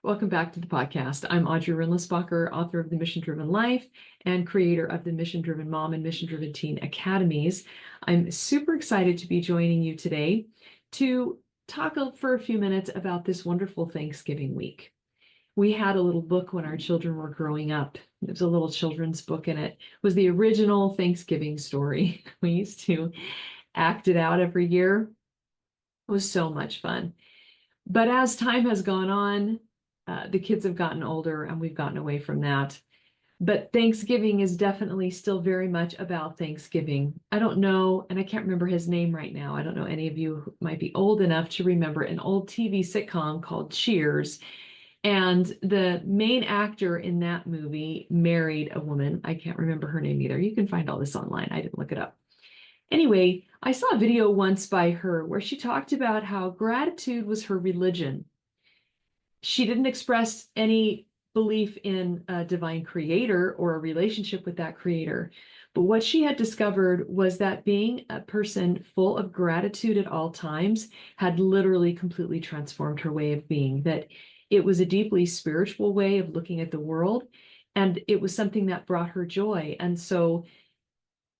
Welcome back to the podcast. I'm Audrey Rinlisbacher, author of The Mission Driven Life and creator of the Mission Driven Mom and Mission Driven Teen Academies. I'm super excited to be joining you today to talk for a few minutes about this wonderful Thanksgiving week. We had a little book when our children were growing up. It was a little children's book, and it was the original Thanksgiving story. We used to act it out every year. It was so much fun. But as time has gone on, the kids have gotten older and we've gotten away from that. But Thanksgiving is definitely still very much about Thanksgiving. I don't know, and I can't remember his name right now. I don't know any of you who might be old enough to remember an old TV sitcom called Cheers. And the main actor in that movie married a woman. I can't remember her name either. You can find all this online. I didn't look it up. Anyway, I saw a video once by her where she talked about how gratitude was her religion. She didn't express any belief in a divine creator or a relationship with that creator. But what she had discovered was that being a person full of gratitude at all times had literally completely transformed her way of being, that it was a deeply spiritual way of looking at the world, and it was something that brought her joy. And so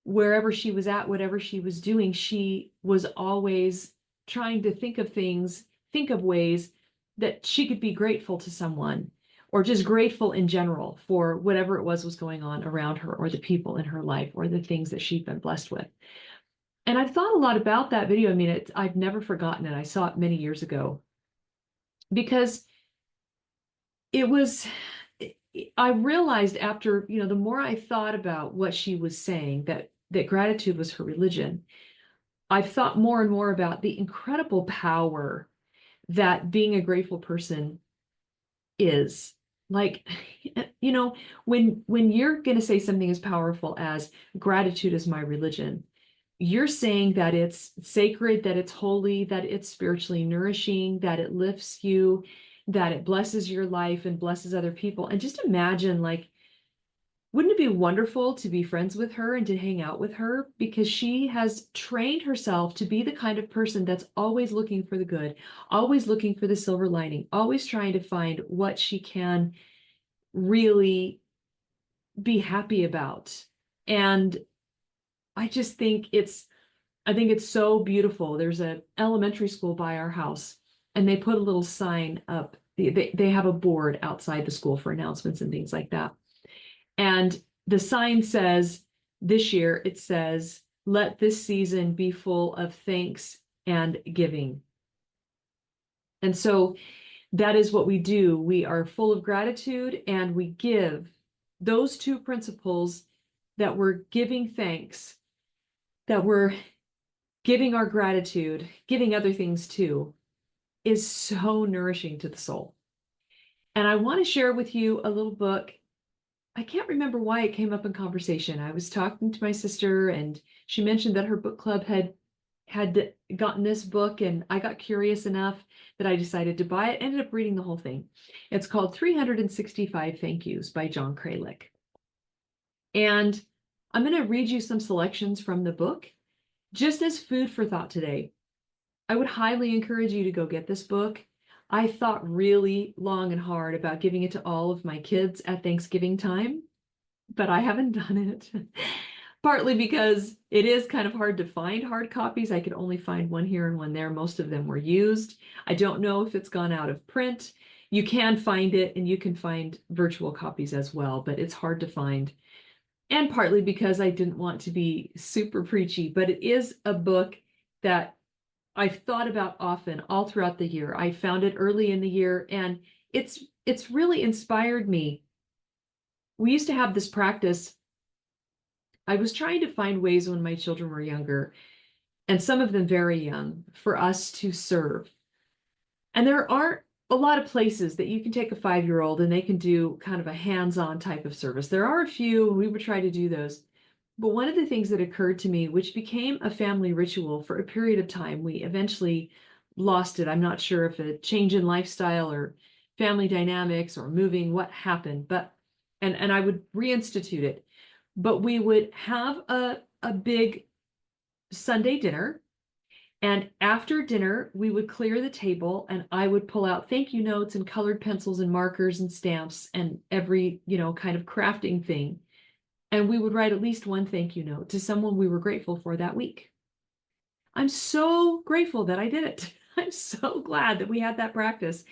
wherever she was at, whatever she was doing, she was always trying to think of ways that she could be grateful to someone, or just grateful in general for whatever it was going on around her, or the people in her life, or the things that she'd been blessed with. And I've thought a lot about that video. I mean, I've never forgotten it. I saw it many years ago because I realized after, the more I thought about what she was saying, that gratitude was her religion, I've thought more and more about the incredible power that being a grateful person is. Like, when you're going to say something as powerful as gratitude is my religion, you're saying that it's sacred, that it's holy, that it's spiritually nourishing, that it lifts you, that it blesses your life and blesses other people. And just imagine, like, wouldn't it be wonderful to be friends with her and to hang out with her? Because she has trained herself to be the kind of person that's always looking for the good, always looking for the silver lining, always trying to find what she can really be happy about. And I just think I think it's so beautiful. There's an elementary school by our house, and they put a little sign up. They have a board outside the school for announcements and things like that. And the sign says, this year, it says, let this season be full of thanks and giving. And so that is what we do. We are full of gratitude, and we give. Those two principles, that we're giving thanks, that we're giving our gratitude, giving other things too, is so nourishing to the soul. And I want to share with you a little book. I can't remember why it came up in conversation. I was talking to my sister, and she mentioned that her book club had gotten this book, and I got curious enough that I decided to buy it. Ended up reading the whole thing. It's called 365 Thank Yous by John Kralik. And I'm going to read you some selections from the book just as food for thought today. I would highly encourage you to go get this book. I thought really long and hard about giving it to all of my kids at Thanksgiving time, but I haven't done it. Partly because it is kind of hard to find hard copies. I could only find one here and one there. Most of them were used. I don't know if it's gone out of print. You can find it, and you can find virtual copies as well, but it's hard to find. And partly because I didn't want to be super preachy, but it is a book that I've thought about often all throughout the year. I found it early in the year, and it's really inspired me. We used to have this practice. I was trying to find ways when my children were younger, and some of them very young, for us to serve. And there aren't a lot of places that you can take a 5-year-old and they can do kind of a hands-on type of service. There are a few, and we would try to do those. But one of the things that occurred to me, which became a family ritual for a period of time, we eventually lost it. I'm not sure if a change in lifestyle or family dynamics or moving, what happened, but and I would reinstitute it. But we would have a big Sunday dinner, And after dinner, we would clear the table and I would pull out thank you notes and colored pencils and markers and stamps and every, kind of crafting thing. And we would write at least one thank you note to someone we were grateful for that week. I'm so grateful that I did it. I'm so glad that we had that practice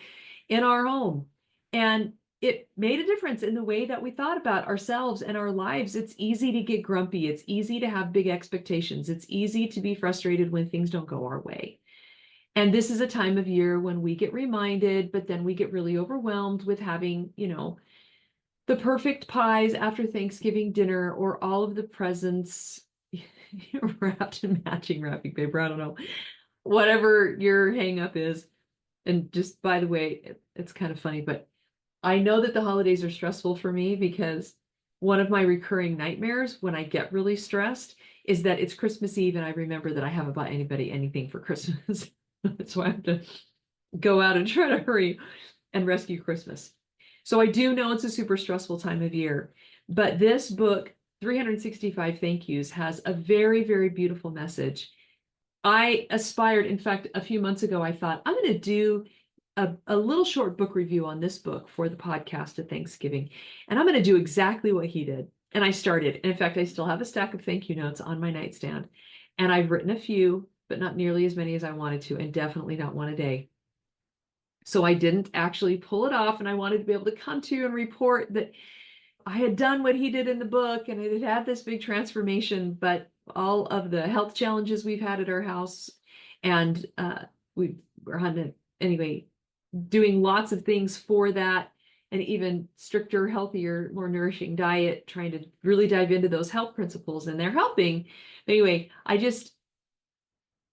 in our home. And it made a difference in the way that we thought about ourselves and our lives. It's easy to get grumpy. It's easy to have big expectations. It's easy to be frustrated when things don't go our way. And this is a time of year when we get reminded, but then we get really overwhelmed with having, the perfect pies after Thanksgiving dinner or all of the presents wrapped in matching wrapping paper. I don't know. Whatever your hang up is. And just by the way, it's kind of funny, but I know that the holidays are stressful for me because one of my recurring nightmares when I get really stressed is that it's Christmas Eve and I remember that I haven't bought anybody anything for Christmas. So I have to go out and try to hurry and rescue Christmas. So I do know it's a super stressful time of year, but this book, 365 Thank Yous, has a very, very beautiful message. I aspired, in fact, a few months ago, I thought I'm going to do a little short book review on this book for the podcast at Thanksgiving. And I'm going to do exactly what he did. And I started. And in fact, I still have a stack of thank you notes on my nightstand. And I've written a few, but not nearly as many as I wanted to, and definitely not one a day. So I didn't actually pull it off. And I wanted to be able to come to you and report that I had done what he did in the book and it had had this big transformation, but all of the health challenges we've had at our house and we're on it anyway, doing lots of things for that, and even stricter, healthier, more nourishing diet, trying to really dive into those health principles, and they're helping. Anyway, I just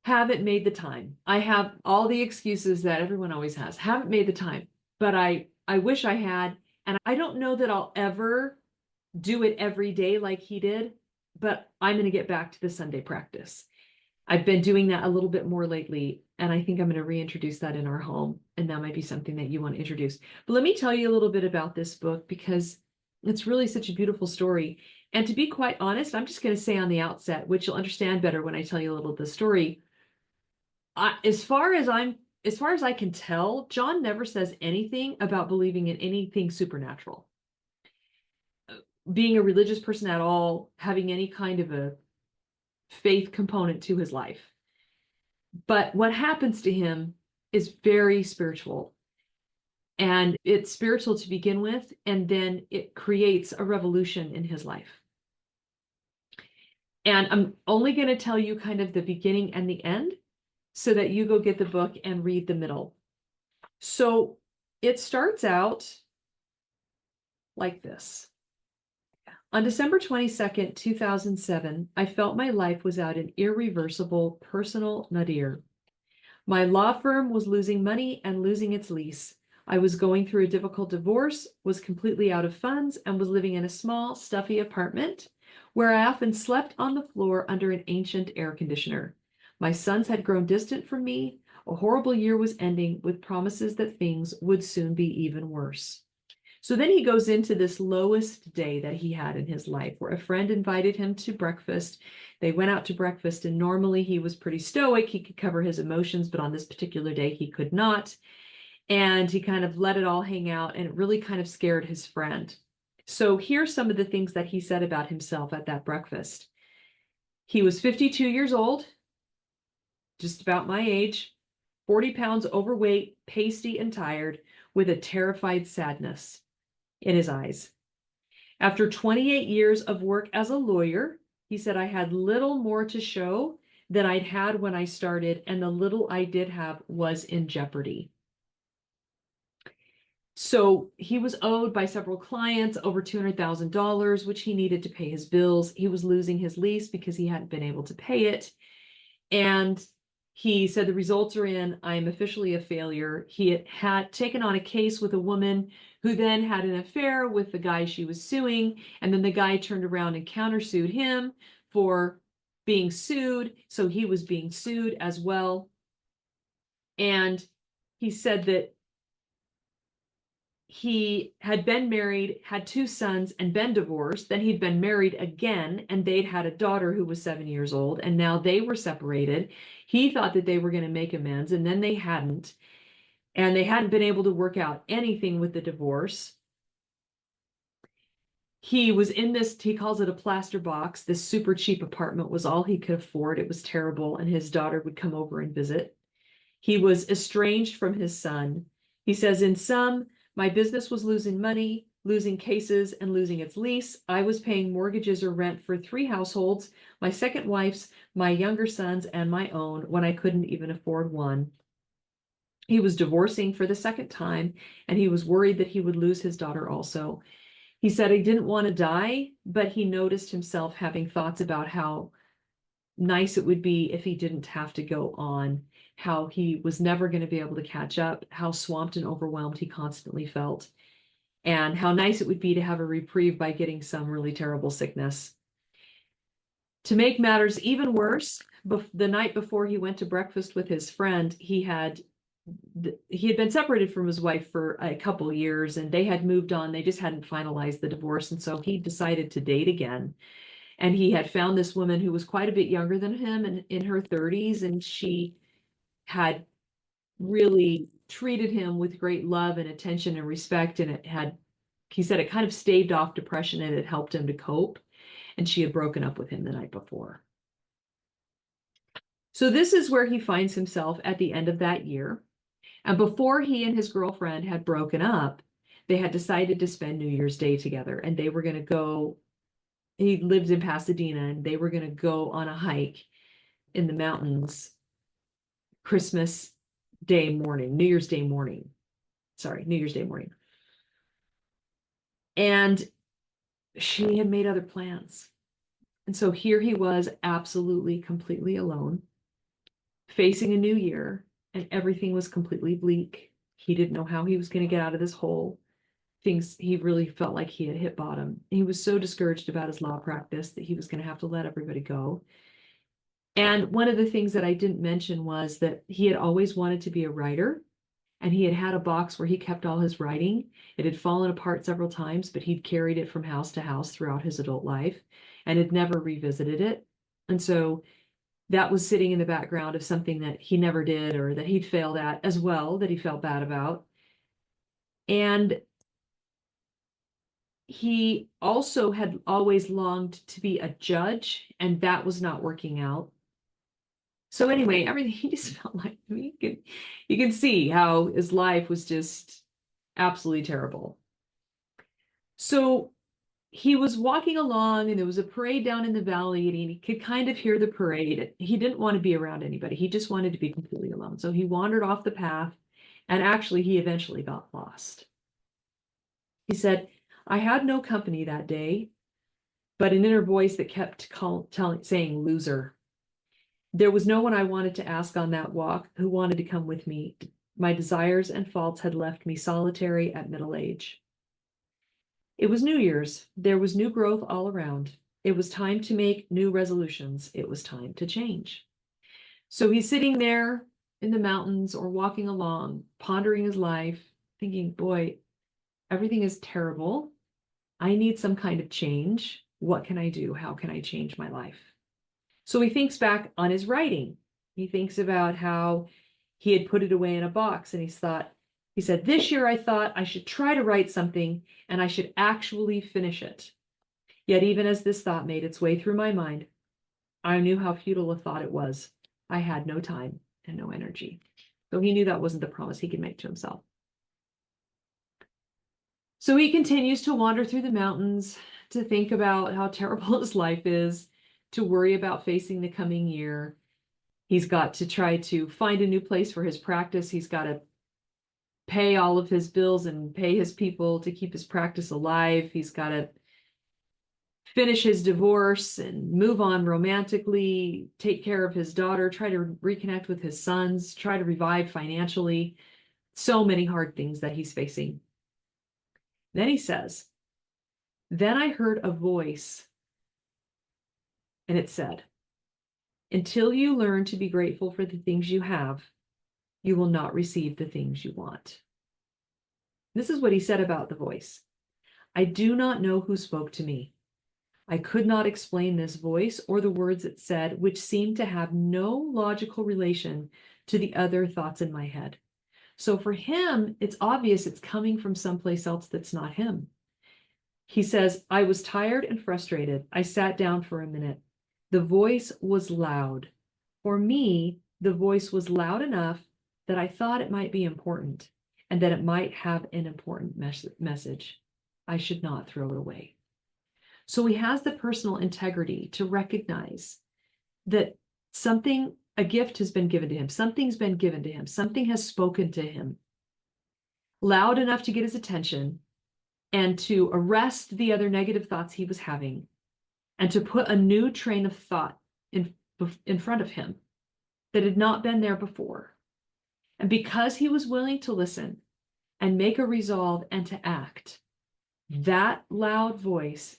haven't made the time. I have all the excuses that everyone always has. Haven't made the time, but I wish I had. And I don't know that I'll ever do it every day like he did, but I'm going to get back to the Sunday practice. I've been doing that a little bit more lately, and I think I'm going to reintroduce that in our home, and that might be something that you want to introduce. But let me tell you a little bit about this book because it's really such a beautiful story. And to be quite honest, I'm just going to say on the outset, which you'll understand better when I tell you a little of the story. As far as I can tell, John never says anything about believing in anything supernatural, being a religious person at all, having any kind of a faith component to his life. But what happens to him is very spiritual. And it's spiritual to begin with, and then it creates a revolution in his life. And I'm only going to tell you kind of the beginning and the end so that you go get the book and read the middle. So it starts out like this. On December 22nd, 2007, I felt my life was at an irreversible personal nadir. My law firm was losing money and losing its lease. I was going through a difficult divorce, was completely out of funds, and was living in a small, stuffy apartment where I often slept on the floor under an ancient air conditioner. My sons had grown distant from me. A horrible year was ending with promises that things would soon be even worse. So then he goes into this lowest day that he had in his life, where a friend invited him to breakfast. They went out to breakfast, and normally he was pretty stoic. He could cover his emotions, but on this particular day, he could not. And he kind of let it all hang out, and it really kind of scared his friend. So here's some of the things that he said about himself at that breakfast. He was 52 years old, just about my age, 40 pounds overweight, pasty and tired, with a terrified sadness in his eyes. After 28 years of work as a lawyer, he said, I had little more to show than I'd had when I started, and the little I did have was in jeopardy. So he was owed by several clients over $200,000, which he needed to pay his bills. He was losing his lease because he hadn't been able to pay it. And he said, the results are in, I am officially a failure. He had taken on a case with a woman who then had an affair with the guy she was suing. And then the guy turned around and countersued him for being sued. So he was being sued as well. And he said that he had been married, had two sons, and been divorced. Then he'd been married again, and they'd had a daughter who was 7 years old, and now they were separated. He thought that they were going to make amends, and then they hadn't. And they hadn't been able to work out anything with the divorce. He was in this, he calls it a plaster box. This super cheap apartment was all he could afford. It was terrible, and his daughter would come over and visit. He was estranged from his son. He says, in sum, my business was losing money, losing cases, and losing its lease. I was paying mortgages or rent for 3 households, my second wife's, my younger son's, and my own, when I couldn't even afford one. He was divorcing for the second time, and he was worried that he would lose his daughter also. He said he didn't want to die, but he noticed himself having thoughts about how nice it would be if he didn't have to go on, how he was never going to be able to catch up, how swamped and overwhelmed he constantly felt, and how nice it would be to have a reprieve by getting some really terrible sickness. To make matters even worse, the night before he went to breakfast with his friend, he had been separated from his wife for a couple years, and they had moved on. They just hadn't finalized the divorce, and so he decided to date again. And he had found this woman who was quite a bit younger than him and in her 30s, and she had really treated him with great love and attention and respect. And he said it kind of staved off depression, and it helped him to cope. And she had broken up with him the night before. So this is where he finds himself at the end of that year. And before he and his girlfriend had broken up, they had decided to spend New Year's Day together, and they were going to go. He lived in Pasadena, and they were going to go on a hike in the mountains Christmas Day morning, New Year's Day morning. Sorry, New Year's Day morning. And she had made other plans. And so here he was, absolutely, completely alone, facing a new year, and everything was completely bleak. He didn't know how he was going to get out of this hole. He really felt like he had hit bottom. He was so discouraged about his law practice that he was going to have to let everybody go. And one of the things that I didn't mention was that he had always wanted to be a writer, and he had had a box where he kept all his writing. It had fallen apart several times, but he'd carried it from house to house throughout his adult life and had never revisited it. And so that was sitting in the background of something that he never did, or that he'd failed at as well, that he felt bad about. And he also had always longed to be a judge, and that was not working out. So anyway, everything, he just felt like, you can see how his life was just absolutely terrible. So he was walking along, and there was a parade down in the valley, and he could kind of hear the parade. He didn't want to be around anybody. He just wanted to be completely alone. So he wandered off the path, and actually he eventually got lost. He said, I had no company that day, but an inner voice that kept saying, loser. There was no one I wanted to ask on that walk who wanted to come with me. My desires and faults had left me solitary at middle age. It was New Year's. There was new growth all around. It was time to make new resolutions. It was time to change. So he's sitting there in the mountains or walking along, pondering his life, thinking, boy, everything is terrible. I need some kind of change. What can I do? How can I change my life? So he thinks back on his writing. He thinks about how he had put it away in a box, and he said, this year I thought I should try to write something, and I should actually finish it. Yet even as this thought made its way through my mind, I knew how futile a thought it was. I had no time and no energy. So he knew that wasn't the promise he could make to himself. So he continues to wander through the mountains, to think about how terrible his life is, to worry about facing the coming year. He's got to try to find a new place for his practice. He's got to pay all of his bills and pay his people to keep his practice alive. He's got to finish his divorce and move on romantically, take care of his daughter, try to reconnect with his sons, try to revive financially. So many hard things that he's facing. Then he says, then I heard a voice, and it said, until you learn to be grateful for the things you have, you will not receive the things you want. This is what he said about the voice. I do not know who spoke to me. I could not explain this voice or the words it said, which seemed to have no logical relation to the other thoughts in my head. So for him, it's obvious it's coming from someplace else that's not him. He says, I was tired and frustrated. I sat down for a minute. The voice was loud. For me, the voice was loud enough that I thought it might be important and that it might have an important message. I should not throw it away. So he has the personal integrity to recognize that something, a gift has been given to him, something's been given to him, something has spoken to him loud enough to get his attention and to arrest the other negative thoughts he was having and to put a new train of thought in front of him that had not been there before. And because he was willing to listen and make a resolve and to act, that loud voice,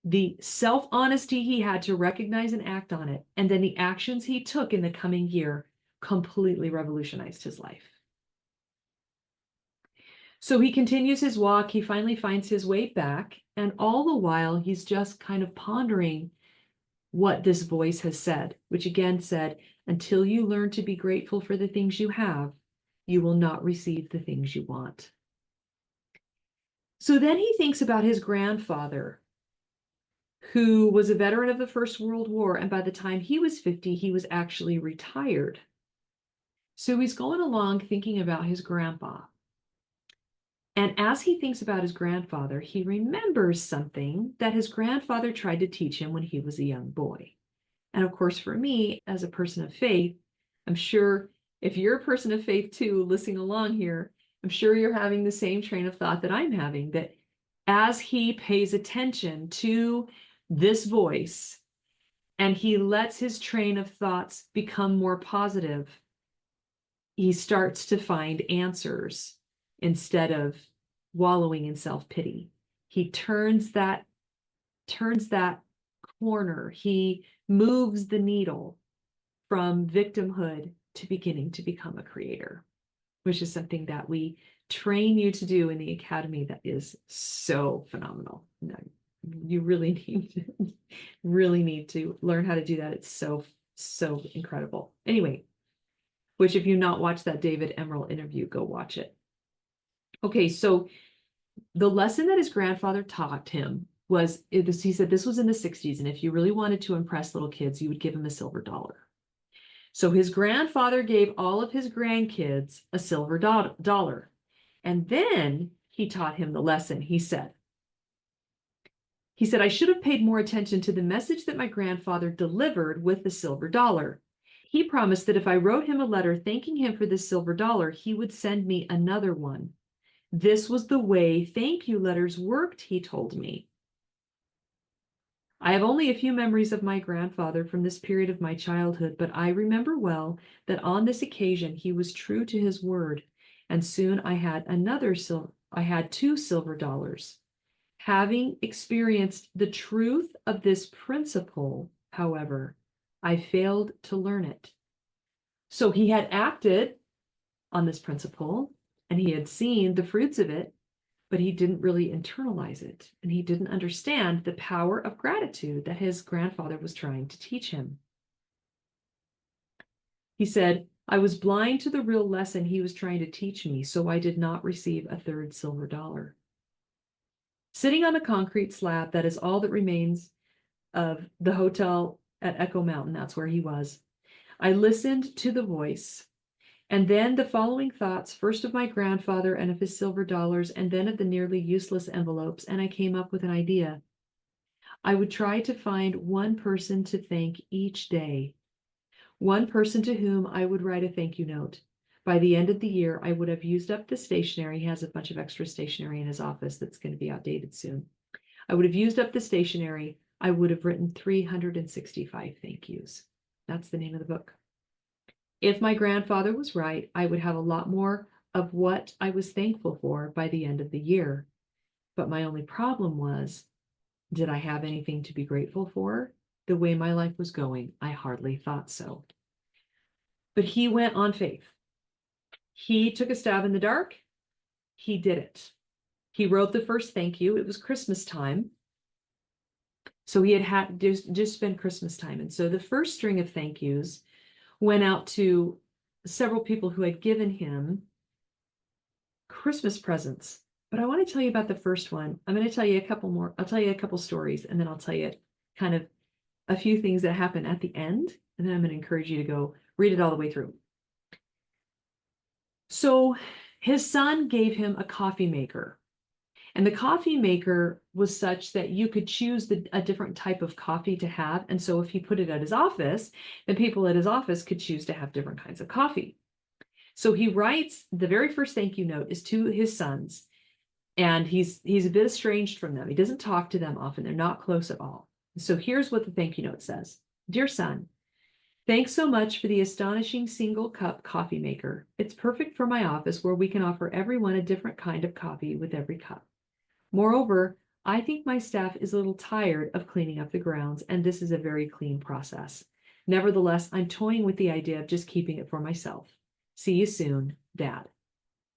the self-honesty he had to recognize and act on it, and then the actions he took in the coming year completely revolutionized his life. So he continues his walk. He finally finds his way back. And all the while, he's just kind of pondering what this voice has said, which again said, until you learn to be grateful for the things you have, you will not receive the things you want. So then he thinks about his grandfather, who was a veteran of the First World War. And by the time he was 50, he was actually retired. So he's going along thinking about his grandpa. And as he thinks about his grandfather, he remembers something that his grandfather tried to teach him when he was a young boy. And of course, for me, as a person of faith, I'm sure if you're a person of faith too, listening along here, I'm sure you're having the same train of thought that I'm having, that as he pays attention to this voice and he lets his train of thoughts become more positive, he starts to find answers instead of wallowing in self-pity. He turns that corner. He moves the needle from victimhood to beginning to become a creator, which is something that we train you to do in the academy that is so phenomenal. You really need to learn how to do that. It's so incredible. Anyway, which if you've not watched that David Emerald interview, go watch it. Okay, so the lesson that his grandfather taught him was, he said this was in the 60s, and if you really wanted to impress little kids, you would give them a silver dollar. So his grandfather gave all of his grandkids a silver dollar. And then he taught him the lesson. He said, I should have paid more attention to the message that my grandfather delivered with the silver dollar. He promised that if I wrote him a letter thanking him for the silver dollar, he would send me another one. This was the way thank you letters worked, he told me. I have only a few memories of my grandfather from this period of my childhood, but I remember well that on this occasion he was true to his word, and soon I had two silver dollars. Having experienced the truth of this principle, however, I failed to learn it. So he had acted on this principle and he had seen the fruits of it, but he didn't really internalize it. And he didn't understand the power of gratitude that his grandfather was trying to teach him. He said, I was blind to the real lesson he was trying to teach me, so I did not receive a third silver dollar. Sitting on a concrete slab, that is all that remains of the hotel at Echo Mountain, that's where he was, I listened to the voice. And then the following thoughts, first of my grandfather and of his silver dollars, and then of the nearly useless envelopes, and I came up with an idea. I would try to find one person to thank each day, one person to whom I would write a thank you note. By the end of the year, I would have used up the stationery. He has a bunch of extra stationery in his office that's going to be outdated soon. I would have used up the stationery. I would have written 365 thank yous. That's the name of the book. If my grandfather was right, I would have a lot more of what I was thankful for by the end of the year. But my only problem was, did I have anything to be grateful for? The way my life was going, I hardly thought so. But he went on faith. He took a stab in the dark. he did it. He wrote the first thank you. It was Christmas time. So he had just spent Christmas time. And so the first string of thank yous went out to several people who had given him Christmas presents. But I want to tell you about the first one. I'm going to tell you a couple more. I'll tell you a couple stories, and then I'll tell you kind of a few things that happen at the end. And then I'm going to encourage you to go read it all the way through. So his son gave him a coffee maker. And the coffee maker was such that you could choose a different type of coffee to have. And so if he put it at his office, then people at his office could choose to have different kinds of coffee. So he writes, the very first thank you note is to his sons. And he's a bit estranged from them. He doesn't talk to them often. They're not close at all. So here's what the thank you note says. Dear son, thanks so much for the astonishing single cup coffee maker. It's perfect for my office where we can offer everyone a different kind of coffee with every cup. Moreover, I think my staff is a little tired of cleaning up the grounds, and this is a very clean process. Nevertheless, I'm toying with the idea of just keeping it for myself. See you soon, Dad.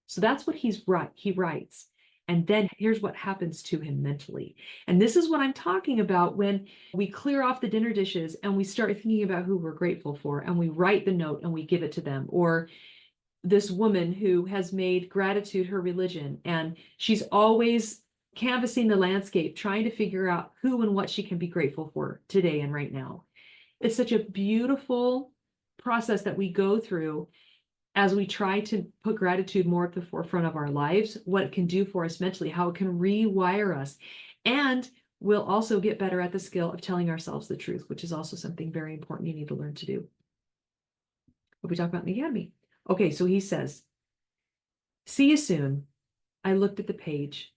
So that's what he writes. And then here's what happens to him mentally. And this is what I'm talking about when we clear off the dinner dishes and we start thinking about who we're grateful for, and we write the note and we give it to them. Or this woman who has made gratitude her religion, and she's always canvassing the landscape, trying to figure out who and what she can be grateful for today and right now. It's such a beautiful process that we go through as we try to put gratitude more at the forefront of our lives, what it can do for us mentally, how it can rewire us. And we'll also get better at the skill of telling ourselves the truth, which is also something very important you need to learn to do. What we talk about in the academy. Okay, so he says, see you soon. I looked at the page.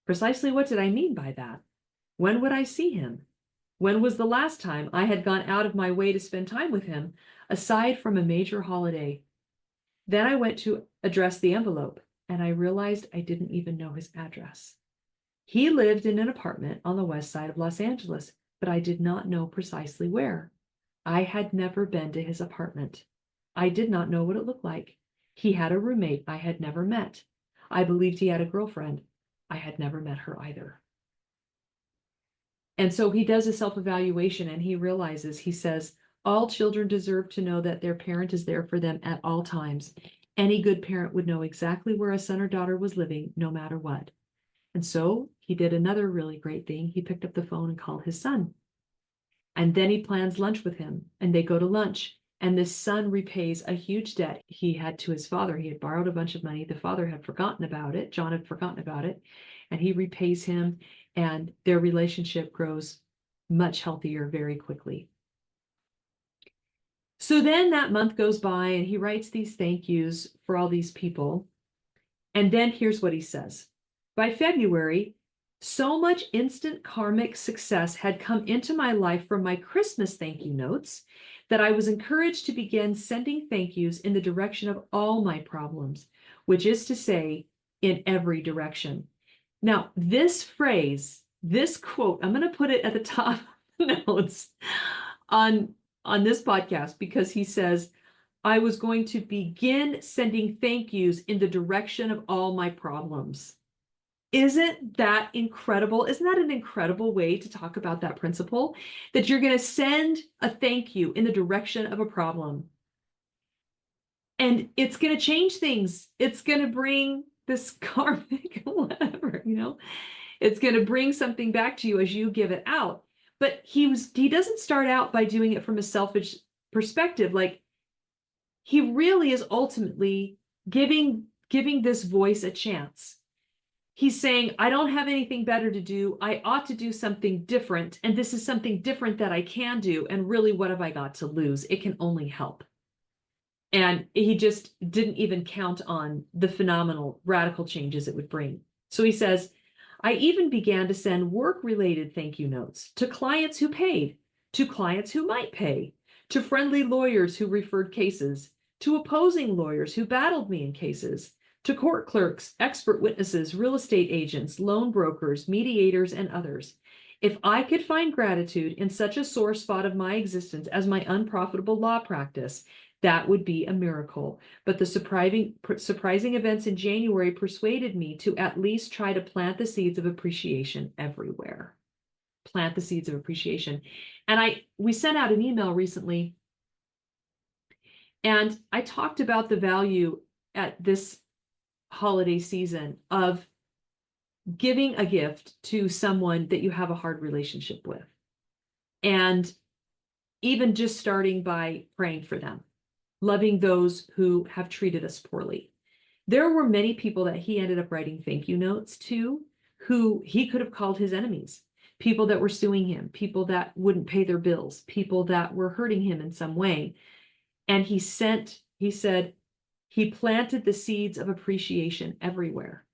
Precisely what did I mean by that? When would I see him? When was the last time I had gone out of my way to spend time with him, aside from a major holiday? Then I went to address the envelope, and I realized I didn't even know his address. He lived in an apartment on the west side of Los Angeles, but I did not know precisely where. I had never been to his apartment. I did not know what it looked like. He had a roommate I had never met. I believed he had a girlfriend. I had never met her either. And so he does a self-evaluation, and he realizes, he says, all children deserve to know that their parent is there for them at all times. Any good parent would know exactly where a son or daughter was living, no matter what. And so he did another really great thing. He picked up the phone and called his son. And then he plans lunch with him, and they go to lunch. And this son repays a huge debt he had to his father. He had borrowed a bunch of money. The father had forgotten about it. John had forgotten about it. And he repays him, and their relationship grows much healthier very quickly. So then that month goes by, and he writes these thank yous for all these people. And then here's what he says. By February, so much instant karmic success had come into my life from my Christmas thank you notes that I was encouraged to begin sending thank yous in the direction of all my problems, which is to say, in every direction. Now, this phrase, this quote, I'm going to put it at the top of the notes on this podcast, because he says, I was going to begin sending thank yous in the direction of all my problems. Isn't that incredible? Isn't that an incredible way to talk about that principle? That you're going to send a thank you in the direction of a problem. And it's going to change things. It's going to bring this karmic whatever, it's going to bring something back to you as you give it out. But he doesn't start out by doing it from a selfish perspective. Like, he really is ultimately giving this voice a chance. He's saying, I don't have anything better to do. I ought to do something different. And this is something different that I can do. And really, what have I got to lose? It can only help. And he just didn't even count on the phenomenal radical changes it would bring. So he says, I even began to send work-related thank you notes to clients who paid, to clients who might pay, to friendly lawyers who referred cases, to opposing lawyers who battled me in cases, to court clerks, expert witnesses, real estate agents, loan brokers, mediators, and others. If I could find gratitude in such a sore spot of my existence as my unprofitable law practice, That would be a miracle. But the surprising events in January persuaded me to at least try to plant the seeds of appreciation everywhere. Plant the seeds of appreciation. And we sent out an email recently, and I talked about the value at this holiday season of giving a gift to someone that you have a hard relationship with. And even just starting by praying for them, loving those who have treated us poorly. There were many people that he ended up writing thank you notes to who he could have called his enemies, people that were suing him, people that wouldn't pay their bills, people that were hurting him in some way. And he said, he planted the seeds of appreciation everywhere.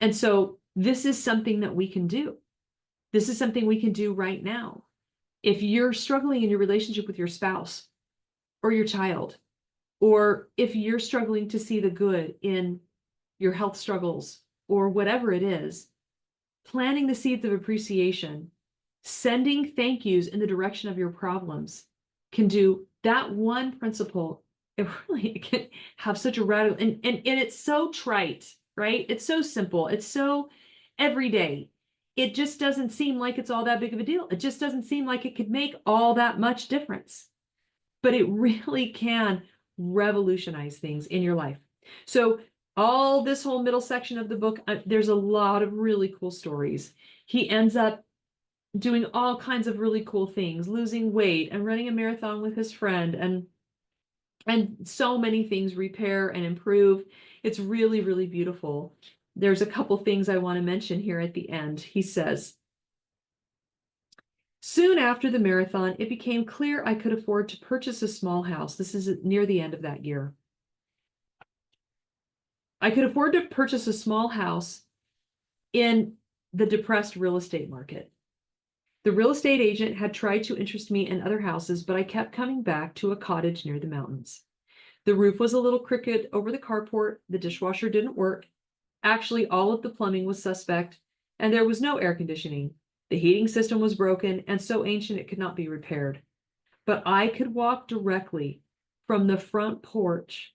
And so this is something that we can do. This is something we can do right now. If you're struggling in your relationship with your spouse or your child, or if you're struggling to see the good in your health struggles or whatever it is, planting the seeds of appreciation, sending thank yous in the direction of your problems can do that one principle. It really can have such a radical, and it's so trite, right? It's so simple. It's so everyday. It just doesn't seem like it's all that big of a deal. It just doesn't seem like it could make all that much difference. But it really can revolutionize things in your life. So all this whole middle section of the book, there's a lot of really cool stories. He ends up doing all kinds of really cool things, losing weight and running a marathon with his friend, and so many things repair and improve. It's really, really beautiful. There's a couple things I want to mention here at the end. He says, soon after the marathon, it became clear I could afford to purchase a small house. This is near the end of that year. I could afford to purchase a small house in the depressed real estate market. The real estate agent had tried to interest me in other houses, but I kept coming back to a cottage near the mountains. The roof was a little crooked over the carport. The dishwasher didn't work. Actually, all of the plumbing was suspect, and there was no air conditioning. The heating system was broken and so ancient it could not be repaired. But I could walk directly from the front porch.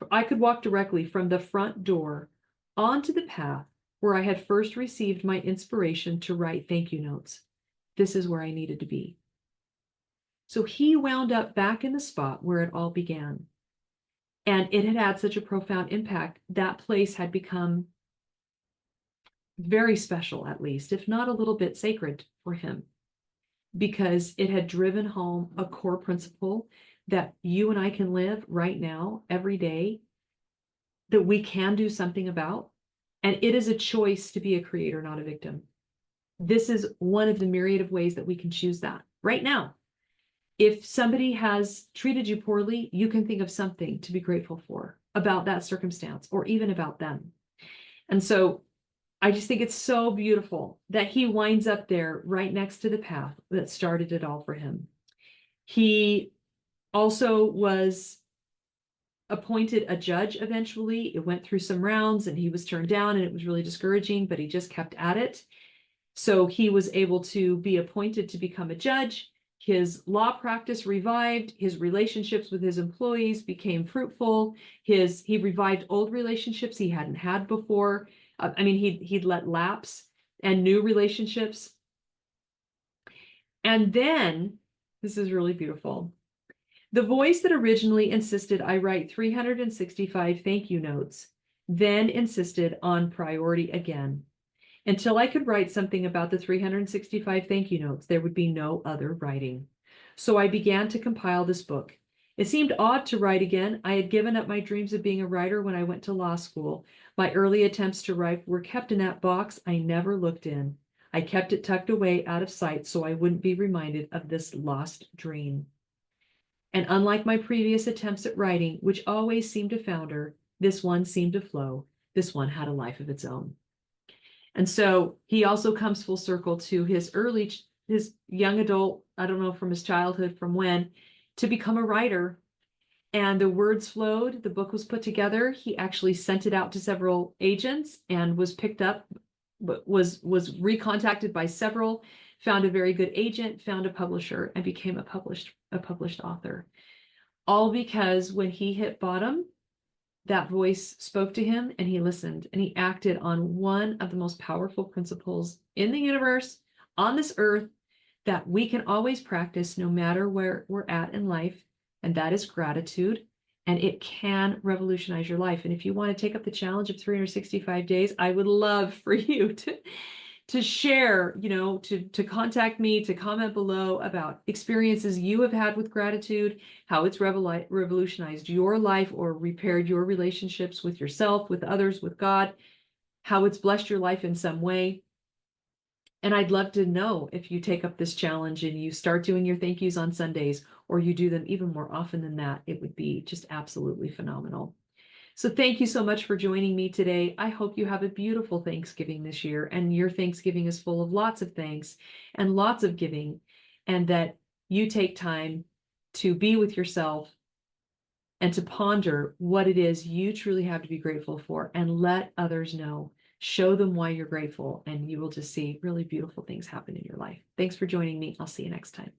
I could walk directly from the front door onto the path where I had first received my inspiration to write thank you notes. This is where I needed to be. So he wound up back in the spot where it all began. And it had had such a profound impact. That place had become very special, at least, if not a little bit sacred for him, because it had driven home a core principle that you and I can live right now, every day, that we can do something about. And it is a choice to be a creator, not a victim. This is one of the myriad of ways that we can choose that right now. If somebody has treated you poorly, you can think of something to be grateful for about that circumstance or even about them. And so I just think it's so beautiful that he winds up there right next to the path that started it all for him. He also was appointed a judge eventually. It went through some rounds and he was turned down and it was really discouraging, but he just kept at it. So he was able to be appointed to become a judge. His law practice revived. His relationships with his employees became fruitful. He revived old relationships he hadn't had before. He'd let lapse, and new relationships. And then, this is really beautiful. The voice that originally insisted I write 365 thank you notes then insisted on priority again. Until I could write something about the 365 thank you notes, there would be no other writing. So I began to compile this book. It seemed odd to write again. I had given up my dreams of being a writer when I went to law school. My early attempts to write were kept in that box I never looked in. I kept it tucked away out of sight so I wouldn't be reminded of this lost dream. And unlike my previous attempts at writing, which always seemed to founder, this one seemed to flow. This one had a life of its own. And so he also comes full circle to his young adult, I don't know from his childhood, from when, to become a writer. And the words flowed, the book was put together. He actually sent it out to several agents and was picked up, but was recontacted by several, found a very good agent, found a publisher, and became a published author. All because when he hit bottom, that voice spoke to him and he listened and he acted on one of the most powerful principles in the universe, on this earth, that we can always practice no matter where we're at in life, and that is gratitude. And it can revolutionize your life. And if you want to take up the challenge of 365 days, I would love for you to share, to contact me, to comment below about experiences you have had with gratitude, how it's revolutionized your life or repaired your relationships with yourself, with others, with God, how it's blessed your life in some way. And I'd love to know if you take up this challenge and you start doing your thank yous on Sundays, or you do them even more often than that. It would be just absolutely phenomenal. So thank you so much for joining me today. I hope you have a beautiful Thanksgiving this year, and your Thanksgiving is full of lots of thanks and lots of giving, and that you take time to be with yourself and to ponder what it is you truly have to be grateful for, and let others know. Show them why you're grateful, and you will just see really beautiful things happen in your life. Thanks for joining me. I'll see you next time.